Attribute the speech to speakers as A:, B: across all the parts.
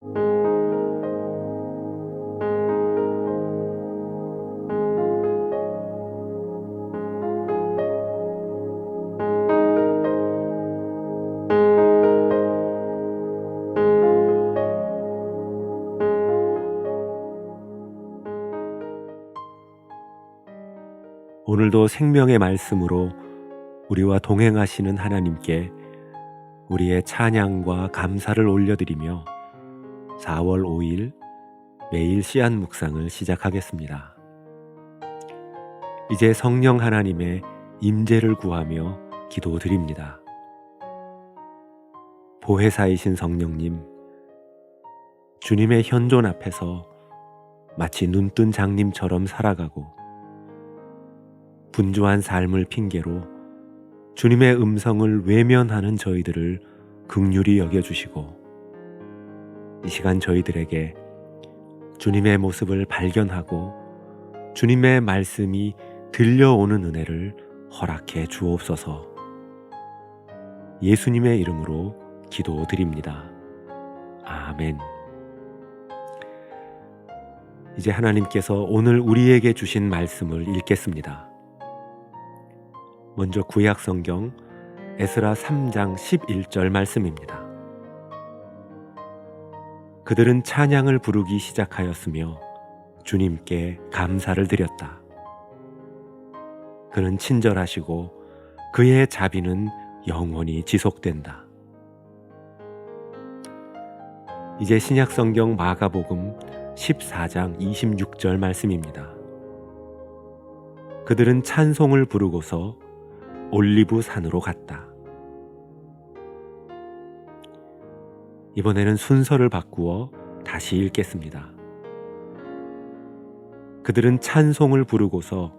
A: 오늘도 생명의 말씀으로 우리와 동행하시는 하나님께 우리의 찬양과 감사를 올려드리며 4월 5일 매일 씨앗 묵상을 시작하겠습니다. 이제 성령 하나님의 임재를 구하며 기도드립니다. 보혜사이신 성령님, 주님의 현존 앞에서 마치 눈뜬 장님처럼 살아가고 분주한 삶을 핑계로 주님의 음성을 외면하는 저희들을 긍휼히 여겨주시고, 이 시간 저희들에게 주님의 모습을 발견하고 주님의 말씀이 들려오는 은혜를 허락해 주옵소서. 예수님의 이름으로 기도드립니다. 아멘. 이제 하나님께서 오늘 우리에게 주신 말씀을 읽겠습니다. 먼저 구약 성경 에스라 3장 11절 말씀입니다. 그들은 찬양을 부르기 시작하였으며 주님께 감사를 드렸다. 그는 친절하시고 그의 자비는 영원히 지속된다. 이제 신약 성경 마가복음 14장 26절 말씀입니다. 그들은 찬송을 부르고서 올리브 산으로 갔다. 이번에는 순서를 바꾸어 다시 읽겠습니다. 그들은 찬송을 부르고서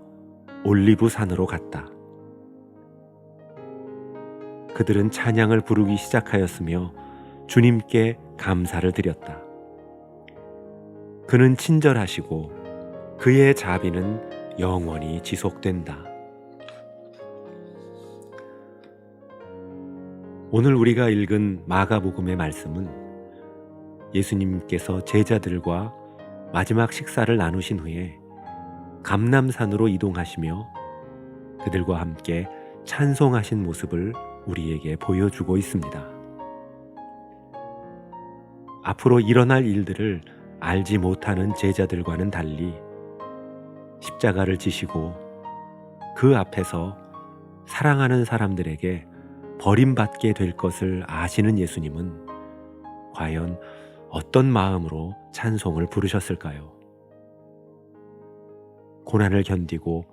A: 올리브 산으로 갔다. 그들은 찬양을 부르기 시작하였으며 주님께 감사를 드렸다. 그는 친절하시고 그의 자비는 영원히 지속된다. 오늘 우리가 읽은 마가복음의 말씀은 예수님께서 제자들과 마지막 식사를 나누신 후에 감람산으로 이동하시며 그들과 함께 찬송하신 모습을 우리에게 보여주고 있습니다. 앞으로 일어날 일들을 알지 못하는 제자들과는 달리 십자가를 지시고 그 앞에서 사랑하는 사람들에게 버림받게 될 것을 아시는 예수님은 과연 어떤 마음으로 찬송을 부르셨을까요? 고난을 견디고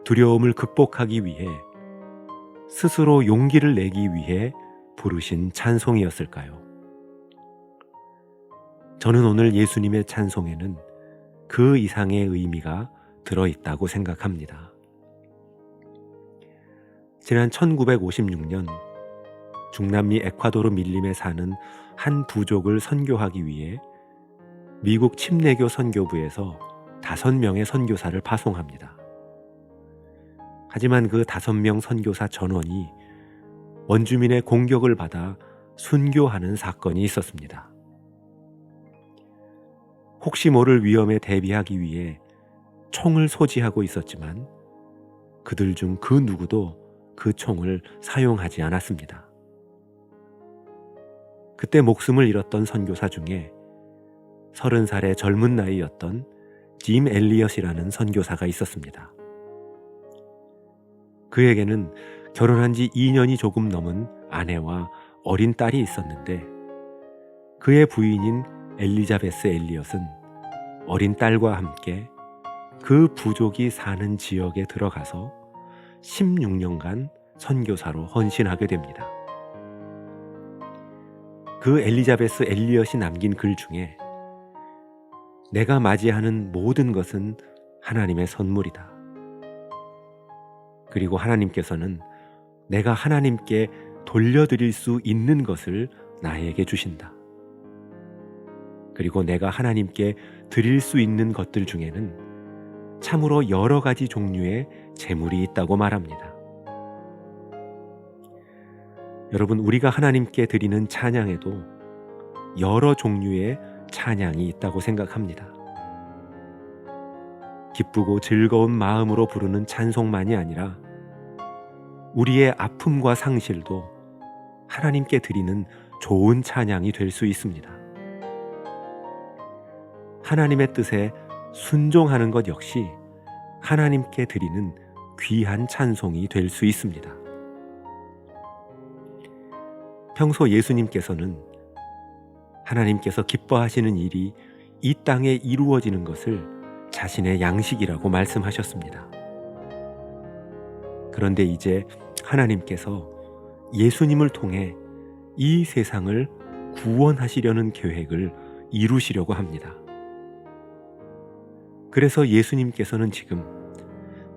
A: 두려움을 극복하기 위해 스스로 용기를 내기 위해 부르신 찬송이었을까요? 저는 오늘 예수님의 찬송에는 그 이상의 의미가 들어있다고 생각합니다. 지난 1956년 중남미 에콰도르 밀림에 사는 한 부족을 선교하기 위해 미국 침례교 선교부에서 5명의 선교사를 파송합니다. 하지만 그 5명 선교사 전원이 원주민의 공격을 받아 순교하는 사건이 있었습니다. 혹시 모를 위험에 대비하기 위해 총을 소지하고 있었지만 그들 중 그 누구도 그 총을 사용하지 않았습니다. 그때 목숨을 잃었던 선교사 중에 30살의 젊은 나이였던 짐 엘리엇이라는 선교사가 있었습니다. 그에게는 결혼한 지 2년이 조금 넘은 아내와 어린 딸이 있었는데 그의 부인인 엘리자베스 엘리엇은 어린 딸과 함께 그 부족이 사는 지역에 들어가서 16년간 선교사로 헌신하게 됩니다. 그 엘리자베스 엘리엇이 남긴 글 중에 내가 맞이하는 모든 것은 하나님의 선물이다. 그리고 하나님께서는 내가 하나님께 돌려드릴 수 있는 것을 나에게 주신다. 그리고 내가 하나님께 드릴 수 있는 것들 중에는 참으로 여러 가지 종류의 재물이 있다고 말합니다. 여러분, 우리가 하나님께 드리는 찬양에도 여러 종류의 찬양이 있다고 생각합니다. 기쁘고 즐거운 마음으로 부르는 찬송만이 아니라 우리의 아픔과 상실도 하나님께 드리는 좋은 찬양이 될 수 있습니다. 하나님의 뜻에 순종하는 것 역시 하나님께 드리는 귀한 찬송이 될 수 있습니다. 평소 예수님께서는 하나님께서 기뻐하시는 일이 이 땅에 이루어지는 것을 자신의 양식이라고 말씀하셨습니다. 그런데 이제 하나님께서 예수님을 통해 이 세상을 구원하시려는 계획을 이루시려고 합니다. 그래서 예수님께서는 지금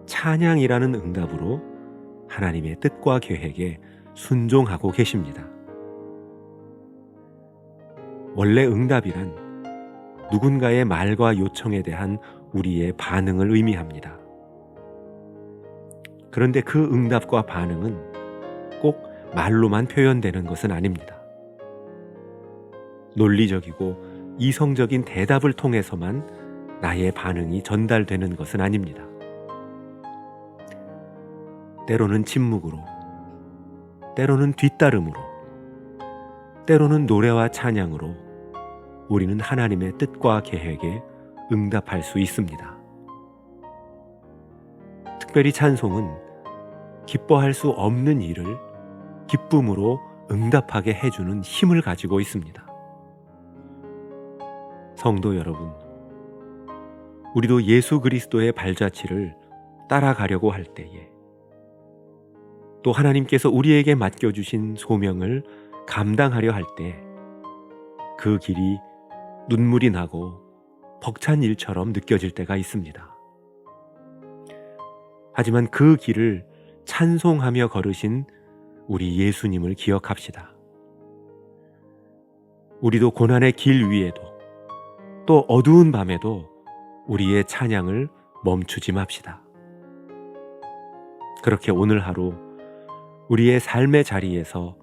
A: 찬양이라는 응답으로 하나님의 뜻과 계획에 순종하고 계십니다. 원래 응답이란 누군가의 말과 요청에 대한 우리의 반응을 의미합니다. 그런데 그 응답과 반응은 꼭 말로만 표현되는 것은 아닙니다. 논리적이고 이성적인 대답을 통해서만 나의 반응이 전달되는 것은 아닙니다. 때로는 침묵으로, 때로는 뒤따름으로, 때로는 노래와 찬양으로 우리는 하나님의 뜻과 계획에 응답할 수 있습니다. 특별히 찬송은 기뻐할 수 없는 일을 기쁨으로 응답하게 해주는 힘을 가지고 있습니다. 성도 여러분, 우리도 예수 그리스도의 발자취를 따라가려고 할 때에 또 하나님께서 우리에게 맡겨주신 소명을 감당하려 할 때 그 길이 눈물이 나고 벅찬 일처럼 느껴질 때가 있습니다. 하지만 그 길을 찬송하며 걸으신 우리 예수님을 기억합시다. 우리도 고난의 길 위에도 또 어두운 밤에도 우리의 찬양을 멈추지 맙시다. 그렇게 오늘 하루 우리의 삶의 자리에서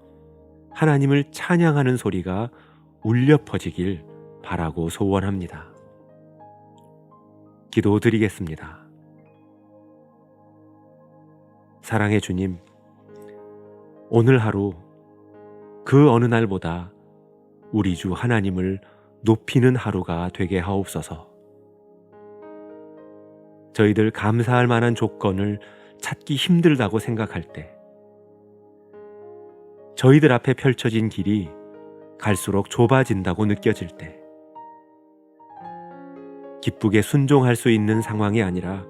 A: 하나님을 찬양하는 소리가 울려 퍼지길 바라고 소원합니다. 기도드리겠습니다. 사랑의 주님, 오늘 하루 그 어느 날보다 우리 주 하나님을 높이는 하루가 되게 하옵소서. 저희들 감사할 만한 조건을 찾기 힘들다고 생각할 때, 저희들 앞에 펼쳐진 길이 갈수록 좁아진다고 느껴질 때, 기쁘게 순종할 수 있는 상황이 아니라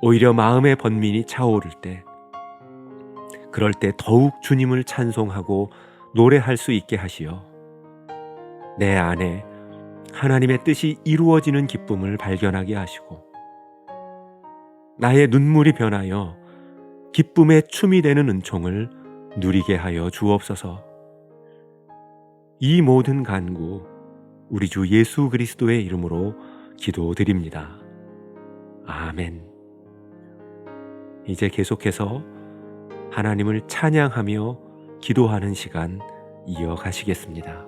A: 오히려 마음의 번민이 차오를 때, 그럴 때 더욱 주님을 찬송하고 노래할 수 있게 하시어 내 안에 하나님의 뜻이 이루어지는 기쁨을 발견하게 하시고 나의 눈물이 변하여 기쁨의 춤이 되는 은총을 누리게 하여 주옵소서. 이 모든 간구 우리 주 예수 그리스도의 이름으로 기도드립니다. 아멘. 이제 계속해서 하나님을 찬양하며 기도하는 시간 이어가시겠습니다.